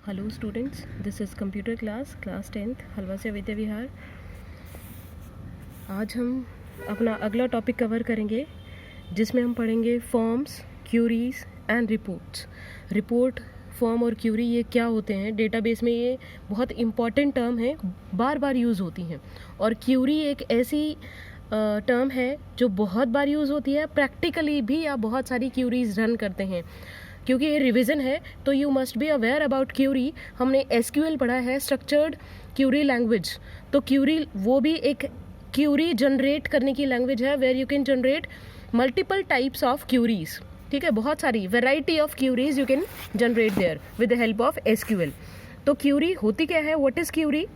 Hello students, this is computer class 10th हलवा से विद्या विहार। आज हम अपना अगला टॉपिक कवर करेंगे जिसमें हम पढ़ेंगे forms, queries and reports. Report, form और क्यूरी ये क्या होते हैं? डेटाबेस में ये बहुत इंपॉर्टेंट टर्म है, बार बार यूज़ होती हैं। और क्यूरी एक ऐसी टर्म है जो बहुत बार यूज़ होती है। प्रैक्टिकली भी आप बहुत सारी क्यूरीज रन करते हैं। क्योंकि ये रिवीजन है तो you must be aware about query. हमने एसक्यूएल पढ़ा है, स्ट्रक्चर्ड क्यूरी लैंग्वेज। तो क्यूरी वो भी एक क्यूरी जनरेट करने की लैंग्वेज है where you can generate multiple types of queries. ठीक है, बहुत सारी variety of queries you can generate there with the help of SQL. तो क्यूरी होती क्या है? What is Curie?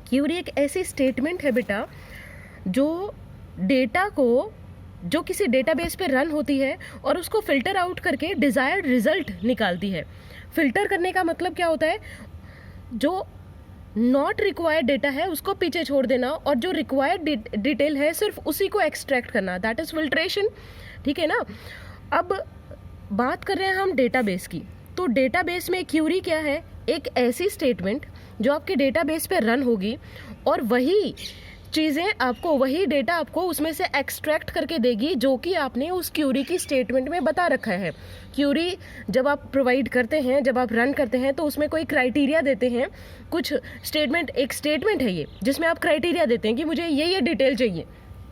क्यूरी एक ऐसी स्टेटमेंट है बेटा जो डेटा को, जो किसी डेटाबेस पे रन होती है और उसको फिल्टर आउट करके डिजायर्ड रिजल्ट निकालती है। फिल्टर करने का मतलब क्या होता है? जो नॉट रिक्वायर्ड डेटा है उसको पीछे छोड़ देना और जो रिक्वायर्ड डिटेल है सिर्फ उसी को एक्सट्रैक्ट करना, दैट इज फिल्ट्रेशन। ठीक है ना। अब बात कर रहे हैं हम डेटाबेस की। तो डेटाबेस में क्यूरी क्या है? एक ऐसी स्टेटमेंट जो आपके डेटाबेस पे रन होगी और वही चीज़ें आपको, वही डेटा आपको उसमें से एक्सट्रैक्ट करके देगी जो कि आपने उस क्यूरी की स्टेटमेंट में बता रखा है। क्यूरी जब आप प्रोवाइड करते हैं, जब आप रन करते हैं तो उसमें कोई क्राइटेरिया देते हैं, कुछ स्टेटमेंट, एक स्टेटमेंट है ये जिसमें आप क्राइटेरिया देते हैं कि मुझे ये डिटेल चाहिए।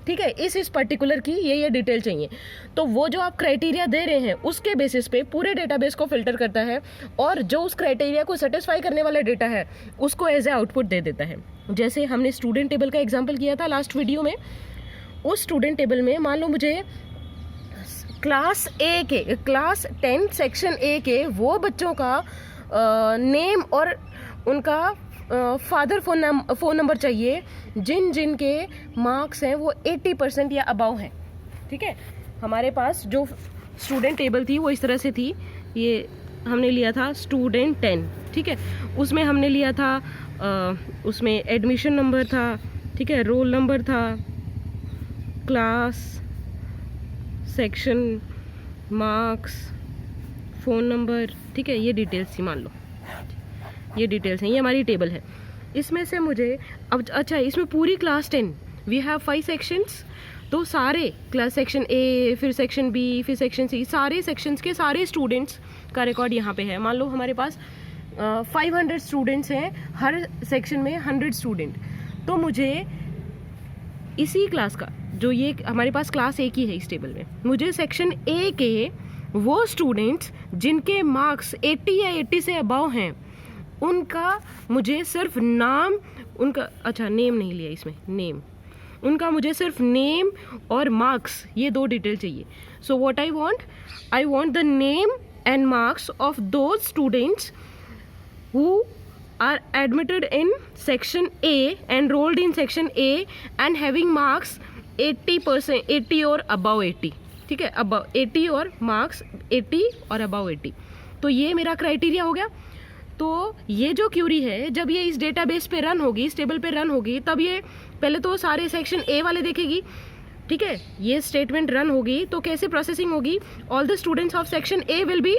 ठीक है, इस पर्टिकुलर की ये डिटेल चाहिए। तो वो जो आप क्राइटेरिया दे रहे हैं उसके बेसिस पे पूरे डेटाबेस को फिल्टर करता है और जो उस क्राइटेरिया को सेटिस्फाई करने वाला डेटा है उसको एज ए आउटपुट दे देता है। जैसे हमने स्टूडेंट टेबल का एग्जांपल किया था लास्ट वीडियो में। उस स्टूडेंट टेबल में मान लो मुझे क्लास 10 सेक्शन ए के वो बच्चों का नेम और उनका फादर फ़ोन नंबर चाहिए जिन के मार्क्स हैं वो 80% या अबाव हैं। ठीक है, हमारे पास जो स्टूडेंट टेबल थी वो इस तरह से थी। ये हमने लिया था स्टूडेंट 10। ठीक है, उसमें हमने लिया था उसमें एडमिशन नंबर था, ठीक है, रोल नंबर था, class, section, marks, phone number. ठीक है, ये डिटेल्स थी। मान लो ये डिटेल्स हैं, ये हमारी टेबल है। इसमें से मुझे अब, अच्छा, इसमें पूरी क्लास 10, वी हैव 5 सेक्शंस। तो सारे क्लास सेक्शन ए, फिर सेक्शन बी, फिर सेक्शन सी, सारे सेक्शंस के सारे स्टूडेंट्स का रिकॉर्ड यहाँ पे है। मान लो हमारे पास 500 स्टूडेंट्स हैं, हर सेक्शन में 100 स्टूडेंट। तो मुझे इसी क्लास का, जो ये हमारे पास क्लास ए की है इस टेबल में, मुझे सेक्शन ए के वो स्टूडेंट्स जिनके मार्क्स 80 या 80 से अबव हैं उनका मुझे सिर्फ नाम, उनका, अच्छा नेम नहीं लिया इसमें, नेम, उनका मुझे सिर्फ नेम और मार्क्स, ये 2 डिटेल चाहिए। So what I want the name and marks of those students who are admitted in section A, enrolled in section A and having marks 80%, 80 और above 80। ठीक है, above 80 और मार्क्स 80 और above 80। तो ये मेरा क्राइटेरिया हो गया। तो ये जो क्यूरी है जब ये इस डेटाबेस पे रन होगी, इस टेबल पे रन होगी, तब ये पहले तो सारे सेक्शन ए वाले देखेगी। ठीक है, ये स्टेटमेंट रन होगी तो कैसे प्रोसेसिंग होगी? All the students of section A will be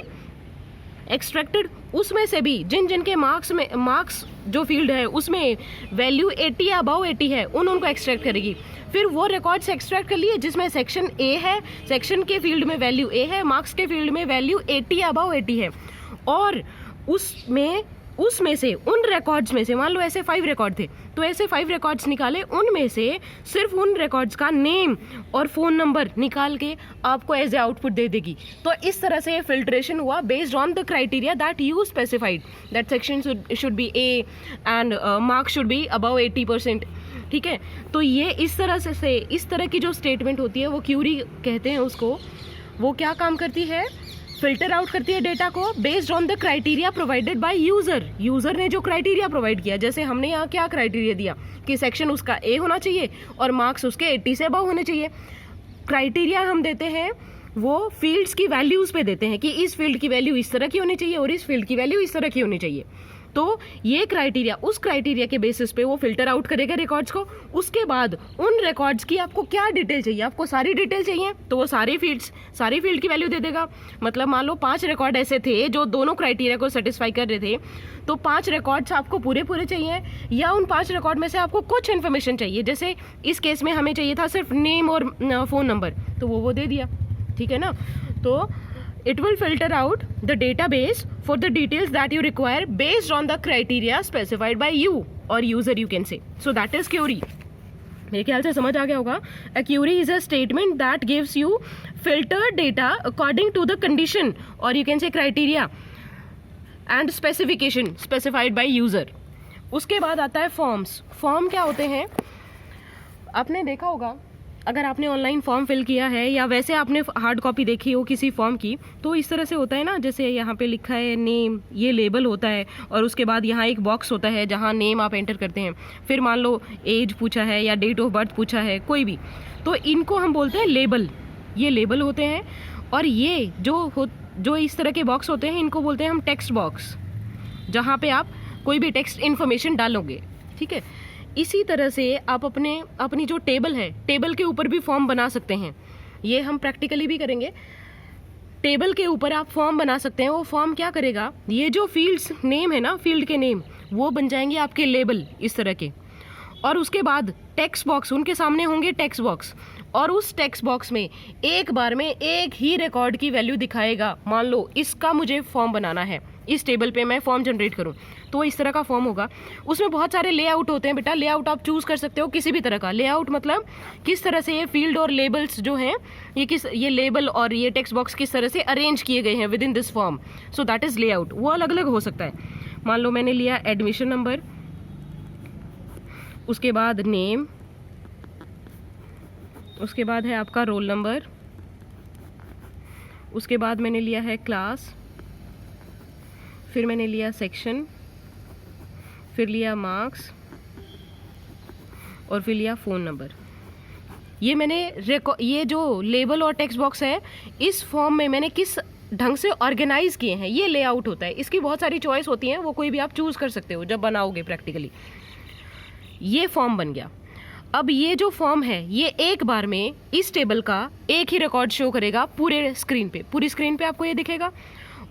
extracted. उसमें से भी जिन के मार्क्स जो फील्ड है उसमें वैल्यू 80 या अबाउ 80 है उनको एक्सट्रैक्ट करेगी। फिर वो रिकॉर्ड्स एक्सट्रैक्ट कर लिए जिसमें सेक्शन ए है, सेक्शन के फील्ड में वैल्यू ए है, मार्क्स के फील्ड में वैल्यू 80 या अबाउ 80 है। और उसमें से, उन रिकॉर्ड्स में से, मान लो ऐसे 5 रिकॉर्ड थे तो ऐसे 5 रिकॉर्ड्स निकाले, उनमें से सिर्फ उन रिकॉर्ड्स का नेम और फ़ोन नंबर निकाल के आपको एज ए आउटपुट दे देगी। तो इस तरह से फिल्ट्रेशन हुआ based on the criteria that you specified, that section should be A and marks should be above 80%। ठीक है, तो ये इस तरह की जो स्टेटमेंट होती है वो क्यूरी कहते हैं उसको। वो क्या काम करती है? फिल्टर आउट करती है डेटा को based on the criteria provided by user ने जो क्राइटेरिया प्रोवाइड किया। जैसे हमने यहाँ क्या क्राइटेरिया दिया कि सेक्शन उसका ए होना चाहिए और मार्क्स उसके 80 से अबव होने चाहिए। क्राइटेरिया हम देते हैं वो फील्ड्स की वैल्यूज़ पे देते हैं कि इस फील्ड की वैल्यू इस तरह की होनी चाहिए और इस फील्ड की वैल्यू इस तरह की होनी चाहिए। तो ये क्राइटेरिया, उस क्राइटेरिया के बेसिस पे वो फिल्टर आउट करेगा रिकॉर्ड्स को। उसके बाद उन रिकॉर्ड्स की आपको क्या डिटेल चाहिए, आपको सारी डिटेल चाहिए तो वो सारी फील्ड की वैल्यू दे देगा। मतलब मान लो 5 रिकॉर्ड ऐसे थे जो दोनों क्राइटेरिया को सेटिस्फाई कर रहे थे, तो 5 रिकॉर्ड्स आपको पूरे चाहिए, या उन 5 रिकॉर्ड में से आपको कुछ इन्फॉर्मेशन चाहिए। जैसे इस केस में हमें चाहिए था सिर्फ नेम और फ़ोन नंबर, तो वो दे दिया, ठीक है ना। तो it will filter out the database for the details that you require based on the criteria specified by you or user, you can say. So that is query. मेरे ख्याल से समझ आ गया होगा। A query is a statement that gives you filtered data according to the condition or you can say criteria and specification specified by user. उसके बाद आता है फॉर्म्स। फॉर्म क्या होते हैं, आपने देखा होगा अगर आपने ऑनलाइन फॉर्म फिल किया है या वैसे आपने हार्ड कॉपी देखी हो किसी फॉर्म की, तो इस तरह से होता है ना, जैसे यहाँ पे लिखा है नेम, ये लेबल होता है और उसके बाद यहाँ एक बॉक्स होता है जहाँ नेम आप एंटर करते हैं। फिर मान लो एज पूछा है या डेट ऑफ बर्थ पूछा है, कोई भी, तो इनको हम बोलते हैं लेबल। ये लेबल होते हैं। और ये जो इस तरह के बॉक्स होते हैं इनको बोलते हैं हम टेक्स्ट बॉक्स, जहाँ पे आप कोई भी टेक्स्ट इन्फॉर्मेशन डालोगे, ठीक है। इसी तरह से आप अपनी जो टेबल है, टेबल के ऊपर भी फॉर्म बना सकते हैं। ये हम प्रैक्टिकली भी करेंगे। टेबल के ऊपर आप फॉर्म बना सकते हैं। वो फॉर्म क्या करेगा, ये जो फील्ड्स नेम है ना, फील्ड के नेम, वो बन जाएंगे आपके लेबल इस तरह के। और उसके बाद टेक्स्ट बॉक्स, उनके सामने होंगे टेक्स्ट बॉक्स, और उस टेक्स्ट बॉक्स में एक बार में एक ही रिकॉर्ड की वैल्यू दिखाएगा। मान लो इसका मुझे फॉर्म बनाना है, इस टेबल पे मैं फॉर्म जनरेट करूं, तो इस तरह का फॉर्म होगा। उसमें बहुत सारे लेआउट होते हैं बेटा। लेआउट आप चूज़ कर सकते हो किसी भी तरह का। लेआउट मतलब किस तरह से ये फील्ड और लेबल्स जो हैं, ये लेबल और ये टेक्स्ट बॉक्स किस तरह से अरेंज किए गए हैं with in this form. So that is layout. वो अलग अलग हो सकता है। मान लो मैंने लिया एडमिशन नंबर, उसके बाद नेम, उसके बाद है आपका रोल नंबर, उसके बाद मैंने लिया है क्लास, फिर मैंने लिया सेक्शन, फिर लिया मार्क्स और फिर लिया फ़ोन नंबर। ये मैंने ये जो लेबल और टेक्स्ट बॉक्स है, इस फॉर्म में मैंने किस ढंग से ऑर्गेनाइज किए हैं, ये लेआउट होता है। इसकी बहुत सारी चॉइस होती हैं, वो कोई भी आप चूज़ कर सकते हो जब बनाओगे प्रैक्टिकली। ये फॉर्म बन गया। अब ये जो फॉर्म है, ये एक बार में इस टेबल का एक ही रिकॉर्ड शो करेगा पूरी स्क्रीन पे आपको ये दिखेगा।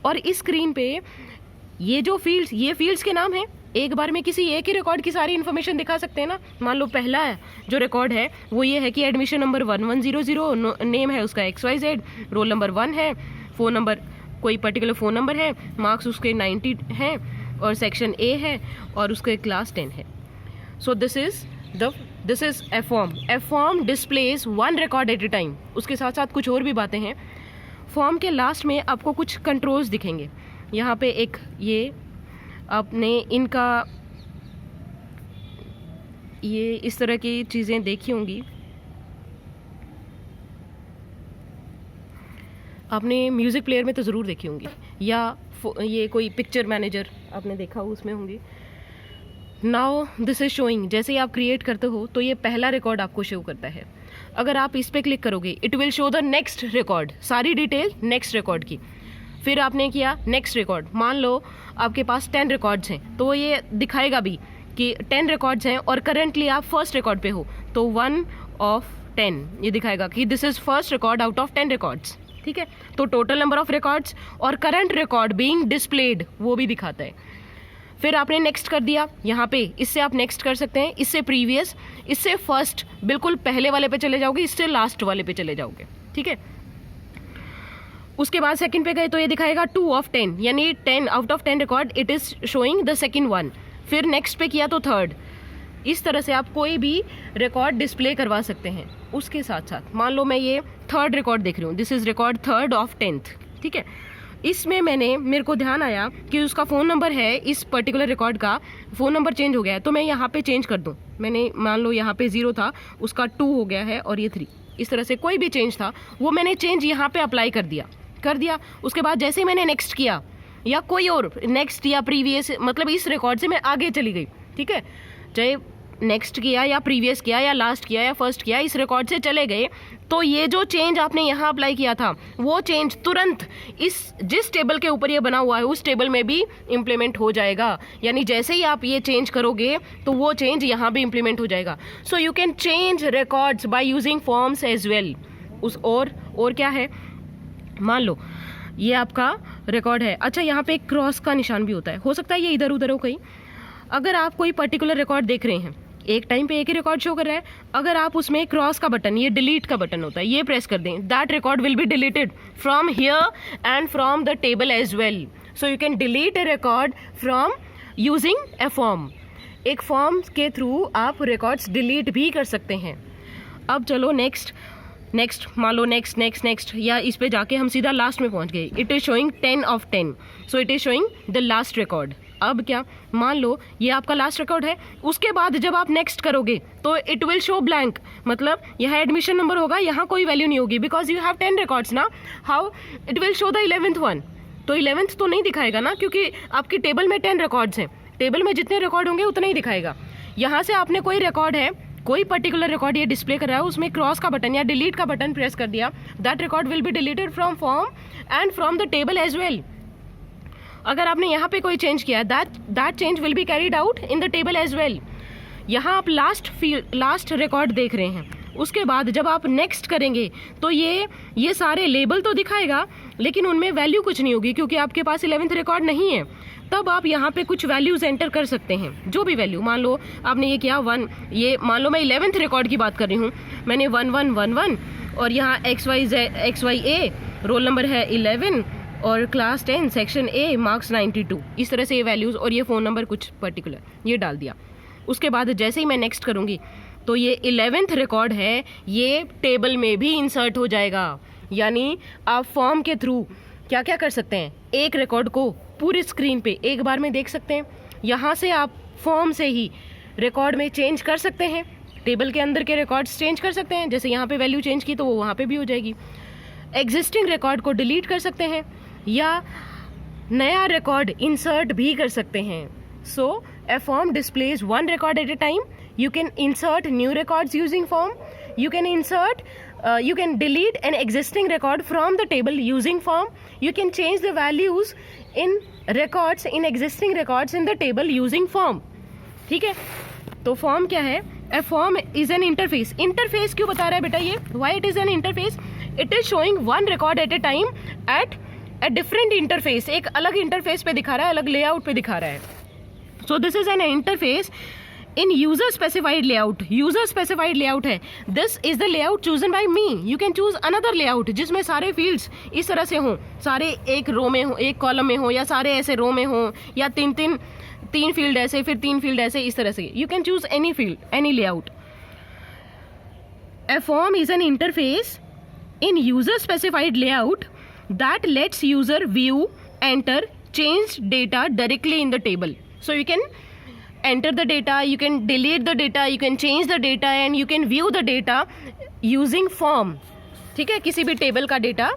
और इस स्क्रीन पे ये जो फील्ड्स, ये फील्ड्स के नाम हैं। एक बार में किसी एक ही रिकॉर्ड की सारी इन्फॉर्मेशन दिखा सकते हैं ना। मान लो पहला जो रिकॉर्ड है वो ये है कि एडमिशन नंबर 1100, नेम है उसका XYZ, रोल नंबर 1 है, फ़ोन नंबर कोई पर्टिकुलर फ़ोन नंबर है, मार्क्स उसके 90 हैं और सेक्शन A है और उसके क्लास 10 है। So this is a form. A form displays one record at a time. उसके साथ साथ कुछ और भी बातें हैं। फॉर्म के लास्ट में आपको कुछ कंट्रोल्स दिखेंगे। यहाँ पे एक ये आपने इनका ये इस तरह की चीज़ें देखी होंगी। आपने म्यूज़िक प्लेयर में तो ज़रूर देखी होंगी, या ये कोई पिक्चर मैनेजर आपने देखा हो, उसमें होंगी। नाउ दिस इज शोइंग, जैसे ही आप क्रिएट करते हो तो ये पहला रिकॉर्ड आपको शो करता है। अगर आप इस पर क्लिक करोगे it will show the next record, सारी डिटेल नेक्स्ट रिकॉर्ड की। फिर आपने किया नेक्स्ट रिकॉर्ड, मान लो आपके पास 10 रिकॉर्ड्स हैं, तो ये दिखाएगा भी कि 10 रिकॉर्ड्स हैं और करंटली आप फर्स्ट रिकॉर्ड पे हो, तो 1 of 10 ये दिखाएगा कि this is first record out of 10 records. ठीक है, तो टोटल नंबर ऑफ रिकॉर्ड्स और करंट रिकॉर्ड बीइंग डिस्प्लेड वो भी दिखाता है। फिर आपने नेक्स्ट कर दिया यहाँ पे, इससे आप नेक्स्ट कर सकते हैं, इससे प्रीवियस, इससे फर्स्ट, बिल्कुल पहले वाले पे चले जाओगे, इससे लास्ट वाले पे चले जाओगे। ठीक है, उसके बाद सेकंड पे गए तो ये दिखाएगा 2 of 10, यानी 10 out of 10 record it is showing the second one. फिर नेक्स्ट पे किया तो थर्ड। इस तरह से आप कोई भी रिकॉर्ड डिस्प्ले करवा सकते हैं। उसके साथ साथ मान लो मैं ये थर्ड रिकॉर्ड देख रही हूँ, this is record 3rd of 10th। ठीक है, इसमें मेरे को ध्यान आया कि उसका फ़ोन नंबर है, इस पर्टिकुलर रिकॉर्ड का फ़ोन नंबर चेंज हो गया है, तो मैं यहाँ पे चेंज कर दूँ। मैंने मान लो यहाँ पे 0 था, उसका 2 हो गया है और ये 3। इस तरह से कोई भी चेंज था वो मैंने चेंज यहाँ पे अप्लाई कर दिया। उसके बाद जैसे मैंने नेक्स्ट किया या कोई और नेक्स्ट या प्रीवियस, मतलब इस रिकॉर्ड से मैं आगे चली गई। ठीक है, चाहे नेक्स्ट किया या प्रीवियस किया या लास्ट किया या फर्स्ट किया, इस रिकॉर्ड से चले गए, तो ये जो चेंज आपने यहाँ अप्लाई किया था वो चेंज तुरंत इस जिस टेबल के ऊपर ये बना हुआ है उस टेबल में भी इम्प्लीमेंट हो जाएगा। यानी जैसे ही आप ये चेंज करोगे तो वो चेंज यहाँ भी इम्प्लीमेंट हो जाएगा। So you can change records by using forms as well. और क्या है, मान लो ये आपका रिकॉर्ड है, अच्छा यहाँ पे एक क्रॉस का निशान भी होता है, हो सकता है ये इधर उधर हो कहीं। अगर आप कोई पर्टिकुलर रिकॉर्ड देख रहे हैं, एक टाइम पे एक ही रिकॉर्ड शो कर रहा है, अगर आप उसमें क्रॉस का बटन, ये डिलीट का बटन होता है, ये प्रेस कर दें, that record will be deleted from here and from the table as well. So you can delete a record from using a form. एक फॉर्म के थ्रू आप रिकॉर्ड्स डिलीट भी कर सकते हैं। अब चलो नेक्स्ट मान लो नेक्स्ट या इस पे जाके हम सीधा लास्ट में पहुंच गए। It is showing 10 of 10, so it is showing the last record. अब क्या, मान लो ये आपका लास्ट रिकॉर्ड है, उसके बाद जब आप नेक्स्ट करोगे तो इट विल शो ब्लैंक, मतलब यहाँ एडमिशन नंबर होगा, यहाँ कोई वैल्यू नहीं होगी, बिकॉज यू हैव 10 रिकॉर्ड्स ना। How it will show the 11th one, तो 11th तो नहीं दिखाएगा ना, क्योंकि आपकी टेबल में 10 रिकॉर्ड्स हैं, टेबल में जितने रिकॉर्ड होंगे उतना ही दिखाएगा। यहाँ से आपने कोई रिकॉर्ड है, कोई पर्टिकुलर रिकॉर्ड ये डिस्प्ले कर रहा है, उसमें क्रॉस का बटन या डिलीट का बटन प्रेस कर दिया, that record will be deleted from form and from the table as well. अगर आपने यहाँ पे कोई चेंज किया, that change will be carried out in the table as well. यहाँ आप लास्ट रिकॉर्ड देख रहे हैं, उसके बाद जब आप नेक्स्ट करेंगे तो ये सारे लेबल तो दिखाएगा, लेकिन उनमें वैल्यू कुछ नहीं होगी, क्योंकि आपके पास 11th रिकॉर्ड नहीं है। तब आप यहाँ पे कुछ वैल्यूज एंटर कर सकते हैं, जो भी वैल्यू, मान लो आपने ये किया 1, ये मान लो मैं 11th रिकॉर्ड की बात कर रही हूँ, मैंने 1111 और यहाँ XYA रोल नंबर है 11 और क्लास 10 सेक्शन A मार्क्स 92, इस तरह से ये वैल्यूज़ और ये फ़ोन नंबर कुछ पर्टिकुलर ये डाल दिया। उसके बाद जैसे ही मैं नेक्स्ट करूँगी तो ये 11th रिकॉर्ड है, ये टेबल में भी इंसर्ट हो जाएगा। यानी आप फॉर्म के थ्रू क्या क्या कर सकते हैं, एक रिकॉर्ड को पूरी स्क्रीन पे एक बार में देख सकते हैं। यहाँ से आप फॉर्म से ही रिकॉर्ड में चेंज कर सकते हैं, टेबल के अंदर के रिकॉर्ड्स चेंज कर सकते हैं, जैसे यहाँ पे वैल्यू चेंज की तो वो वहाँ पे भी हो जाएगी। एग्जिस्टिंग रिकॉर्ड को डिलीट कर सकते हैं या नया रिकॉर्ड इंसर्ट भी कर सकते हैं। So a form displays one record at a time. You can insert new records using form. You can delete an existing record from the table using form. You can change the values in existing records in the table using form. ठीक है, तो form क्या है? A form is an interface. Interface क्यों बता रहा है बेटा ये? Why it is an interface? It is showing one record at a time at a different interface. एक अलग interface पे दिखा रहा है, अलग layout पे दिखा रहा है. So this is an interface in user specified layout. User specified layout है, this is the layout chosen by me. You can choose another layout जिसमें सारे fields इस तरह से हों, सारे एक रो में हो, एक कॉलम में हो, या सारे ऐसे रो में हो, या तीन फील्ड ऐसे, फिर 3 फील्ड ऐसे, इस तरह से. You can choose any field, any layout. A form is an interface in user specified layout that lets user view, enter, change data directly in the table. So you can enter the data, you can delete the data, you can change the data and you can view the data using form. ठीक है, किसी भी table का data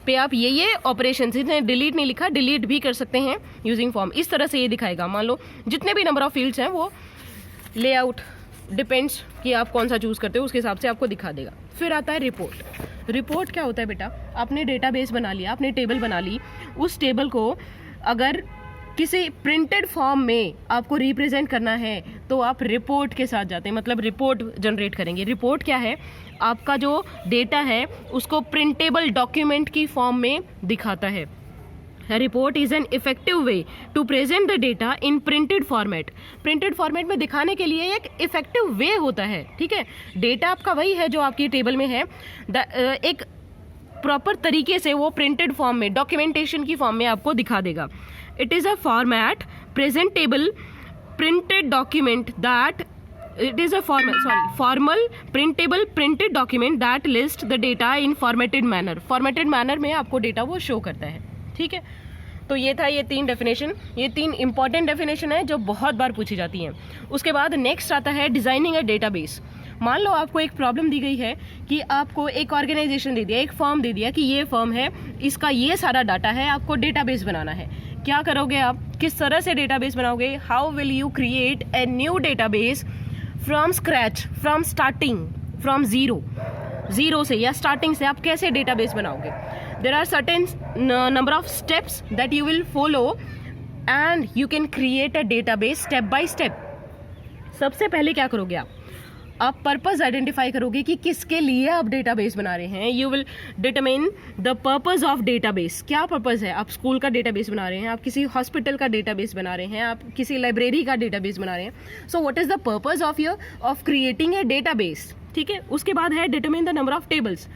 पे आप ये operation, इसने delete नहीं लिखा, डिलीट भी कर सकते हैं यूजिंग फॉर्म. इस तरह से ये दिखाएगा. मान लो जितने भी नंबर ऑफ फील्ड्स हैं वो लेआउट डिपेंड्स कि आप कौन सा चूज़ करते हो, उसके हिसाब से आपको दिखा देगा. फिर आता है रिपोर्ट. रिपोर्ट क्या होता है बेटा? आपने डेटाबेस बना लिया, आपने टेबल बना ली, उस टेबल को अगर किसी प्रिंटेड फॉर्म में आपको रिप्रेजेंट करना है तो आप रिपोर्ट के साथ जाते हैं, मतलब रिपोर्ट जनरेट करेंगे. रिपोर्ट क्या है? आपका जो डेटा है उसको प्रिंटेबल डॉक्यूमेंट की फॉर्म में दिखाता है. Report is an effective way to present the data in printed format. Printed format में दिखाने के लिए एक इफेक्टिव वे होता है. ठीक है, डेटा आपका वही है जो आपकी टेबल में है, एक प्रॉपर तरीके से वो प्रिंटेड फॉर्म में, डॉक्यूमेंटेशन की फॉर्म में आपको दिखा देगा. It is a format presentable printed document that formal printable printed document that lists the data in formatted manner. Formatted manner में आपको डेटा वो शो करता है. ठीक है, तो ये था ये 3 डेफिनेशन. ये 3 इंपॉर्टेंट डेफिनेशन है जो बहुत बार पूछी जाती हैं. उसके बाद नेक्स्ट आता है डिजाइनिंग अ डेटाबेस. मान लो आपको एक प्रॉब्लम दी गई है कि आपको एक ऑर्गेनाइजेशन दे दिया, एक फर्म दे दिया कि ये फर्म है, इसका ये सारा डाटा है, आपको डेटाबेस बनाना है. क्या करोगे आप? किस तरह से डेटाबेस बनाओगे? How will you create a new database from scratch, from starting, from zero से या स्टार्टिंग से आप कैसे डेटाबेस बनाओगे. There are certain number of steps that you will follow and you can create a database step by step. सबसे पहले क्या करोगे आप पर्पस आइडेंटिफाई करोगे कि किसके लिए आप डेटाबेस बना रहे हैं. You will determine the purpose of database. क्या पर्पस है? आप स्कूल का डेटाबेस बना रहे हैं, आप किसी हॉस्पिटल का डेटाबेस बना रहे हैं, आप किसी लाइब्रेरी का डेटाबेस बना रहे हैं. So what is the purpose of creating a database. ठीक है. उसके बाद है determine the number of tables.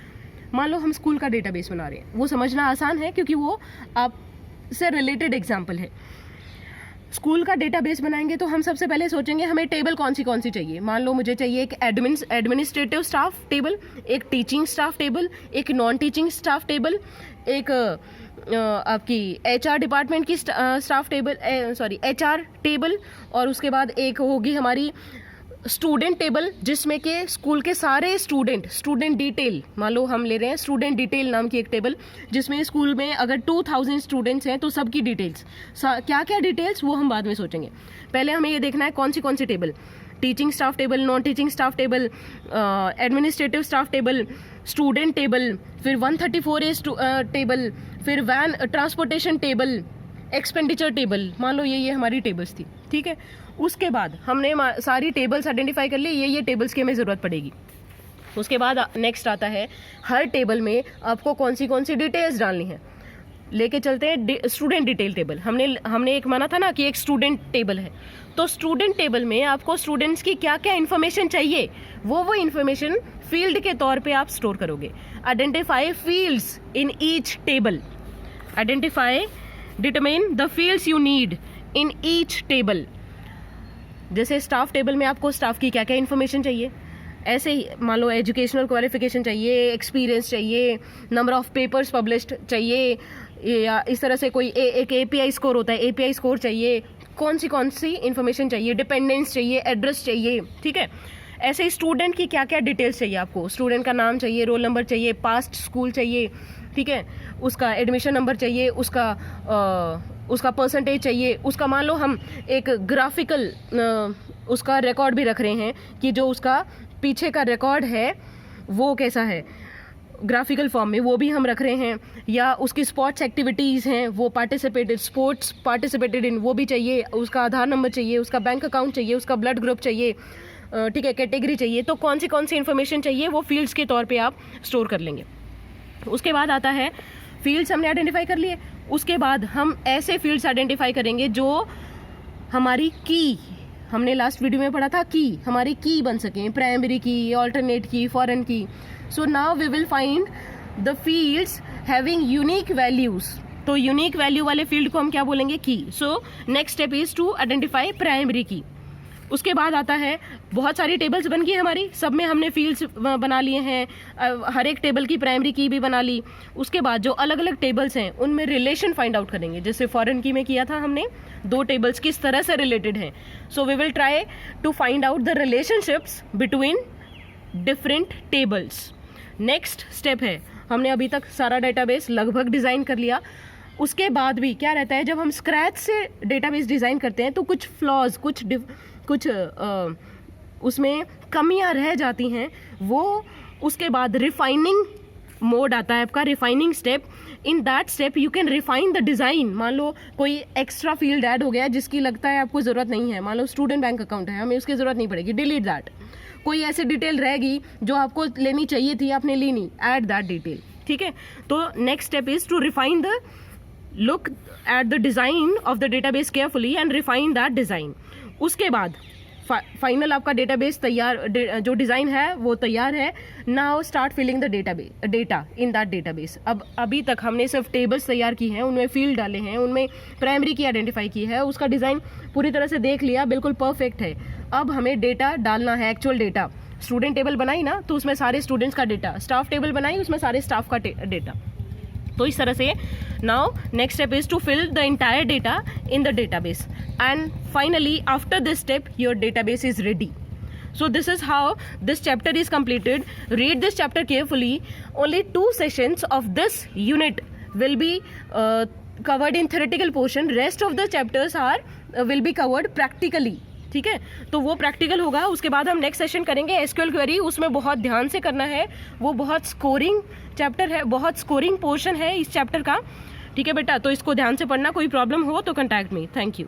मान लो हम स्कूल का डेटाबेस बना रहे हैं, वो समझना आसान है क्योंकि वो आप से रिलेटेड एग्जाम्पल है. स्कूल का डेटाबेस बनाएंगे तो हम सबसे पहले सोचेंगे हमें टेबल कौन सी चाहिए. मान लो मुझे चाहिए एक एडमिनिस्ट्रेटिव स्टाफ टेबल, एक टीचिंग स्टाफ टेबल, एक नॉन टीचिंग स्टाफ टेबल, एक आपकी HR डिपार्टमेंट की स्टाफ टेबल, HR टेबल, और उसके बाद एक होगी हमारी स्टूडेंट टेबल जिसमें के स्कूल के सारे स्टूडेंट डिटेल. मान लो हम ले रहे हैं स्टूडेंट डिटेल नाम की एक टेबल जिसमें स्कूल में अगर 2000 स्टूडेंट्स हैं तो सबकी डिटेल्स, क्या क्या डिटेल्स वो हम बाद में सोचेंगे. पहले हमें ये देखना है कौन सी table. Teaching staff table, non teaching staff table, administrative staff table, student table, फिर 134A टेबल, फिर van transportation table, expenditure table. मान लो ये हमारी टेबल्स थी. ठीक है. उसके बाद हमने सारी टेबल्स आइडेंटिफाई कर ली, ये टेबल्स की हमें ज़रूरत पड़ेगी. उसके बाद नेक्स्ट आता है हर टेबल में आपको कौन सी डिटेल्स डालनी है. लेके चलते हैं स्टूडेंट डिटेल टेबल. हमने एक माना था ना कि एक स्टूडेंट टेबल है, तो स्टूडेंट टेबल में आपको स्टूडेंट्स की क्या क्या इन्फॉर्मेशन चाहिए वो इन्फॉर्मेशन फील्ड के तौर पे आप स्टोर करोगे. Identify fields in each table. Determine the fields you need in each table. जैसे स्टाफ टेबल में आपको स्टाफ की क्या क्या इन्फॉर्मेशन चाहिए, ऐसे ही मान लो एजुकेशनल क्वालिफिकेशन चाहिए, एक्सपीरियंस चाहिए, नंबर ऑफ पेपर्स पब्लिश्ड चाहिए, या इस तरह से कोई एक API स्कोर होता है, API स्कोर चाहिए, कौन सी इन्फॉर्मेशन चाहिए, डिपेंडेंस चाहिए, एड्रेस चाहिए. ठीक है. ऐसे ही स्टूडेंट की क्या क्या डिटेल्स चाहिए आपको. स्टूडेंट का नाम चाहिए, रोल नंबर चाहिए, पास्ट स्कूल चाहिए. ठीक है. उसका एडमिशन नंबर चाहिए, उसका परसेंटेज चाहिए, उसका मान लो हम एक ग्राफिकल उसका रिकॉर्ड भी रख रहे हैं कि जो उसका पीछे का रिकॉर्ड है वो कैसा है ग्राफिकल फॉर्म में, वो भी हम रख रहे हैं. या उसकी स्पोर्ट्स एक्टिविटीज़ हैं वो स्पोर्ट्स पार्टिसिपेटेड इन वो भी चाहिए. उसका आधार नंबर चाहिए, उसका बैंक अकाउंट चाहिए, उसका ब्लड ग्रुप चाहिए. ठीक है. कैटेगरी चाहिए. तो कौन सी इन्फॉर्मेशन चाहिए वो फील्ड्स के तौर पे आप स्टोर कर लेंगे. उसके बाद आता है फील्ड्स हमने आइडेंटिफाई कर लिए. उसके बाद हम ऐसे फील्ड्स आइडेंटिफाई करेंगे जो हमारी की, हमने लास्ट वीडियो में पढ़ा था की, हमारी की बन सकें, प्राइमरी की, alternate key, foreign key. So now we will find the fields having unique values. तो यूनिक वैल्यू वाले फील्ड को हम क्या बोलेंगे? Key. So next step is to identify primary key. उसके बाद आता है बहुत सारी टेबल्स बन गई हमारी, सब में हमने फील्ड्स बना लिए हैं, हर एक टेबल की प्राइमरी की भी बना ली. उसके बाद जो अलग अलग टेबल्स हैं उनमें रिलेशन फाइंड आउट करेंगे. जैसे फॉरेन की में किया था हमने, दो टेबल्स किस तरह से रिलेटेड हैं. So we will try to find out the relationships between different tables. Next step है, हमने अभी तक सारा डेटाबेस लगभग डिज़ाइन कर लिया. उसके बाद भी क्या रहता है, जब हम स्क्रैच से डेटाबेस डिज़ाइन करते हैं तो कुछ फ्लॉज, कुछ उसमें कमियां रह जाती हैं. वो उसके बाद रिफाइनिंग मोड आता है आपका, refining step. In that step you can refine the design. मान लो कोई एक्स्ट्रा फील्ड ऐड हो गया जिसकी लगता है आपको ज़रूरत नहीं है. मान लो स्टूडेंट बैंक अकाउंट है, हमें उसकी ज़रूरत नहीं पड़ेगी, डिलीट दैट. कोई ऐसी डिटेल रहेगी जो आपको लेनी चाहिए थी, आपने ली नहीं, ऐड दैट डिटेल. ठीक है. तो next step is to refine the look at the design of the database carefully and refine that design. उसके बाद फाइनल आपका डेटाबेस तैयार, जो डिज़ाइन है वो तैयार है. Now start filling the data in that database. अब अभी तक हमने सिर्फ टेबल्स तैयार की हैं, उनमें फील्ड डाले हैं, उनमें प्राइमरी की आइडेंटिफाई की है, उसका डिज़ाइन पूरी तरह से देख लिया, बिल्कुल परफेक्ट है. अब हमें डेटा डालना है, एक्चुअल डेटा. स्टूडेंट टेबल बनाई ना, तो उसमें सारे स्टूडेंट्स का डेटा. स्टाफ टेबल बनाई, उसमें सारे स्टाफ का डेटा. तो इस तरह से now next step is to fill the entire data in the database, and finally after this step your database is ready. So this is how this chapter is completed. Read this chapter carefully. Only 2 sessions of this unit will be covered in theoretical portion. Rest of the chapters will be covered practically. ठीक है, तो वो practical होगा। उसके बाद हम next session करेंगे SQL query, उसमें बहुत ध्यान से करना है, वो बहुत स्कोरिंग चैप्टर है, बहुत स्कोरिंग पोर्शन है इस चैप्टर का। ठीक है बेटा, तो इसको ध्यान से पढ़ना, कोई प्रॉब्लम हो तो कॉन्टैक्ट मी। Thank you.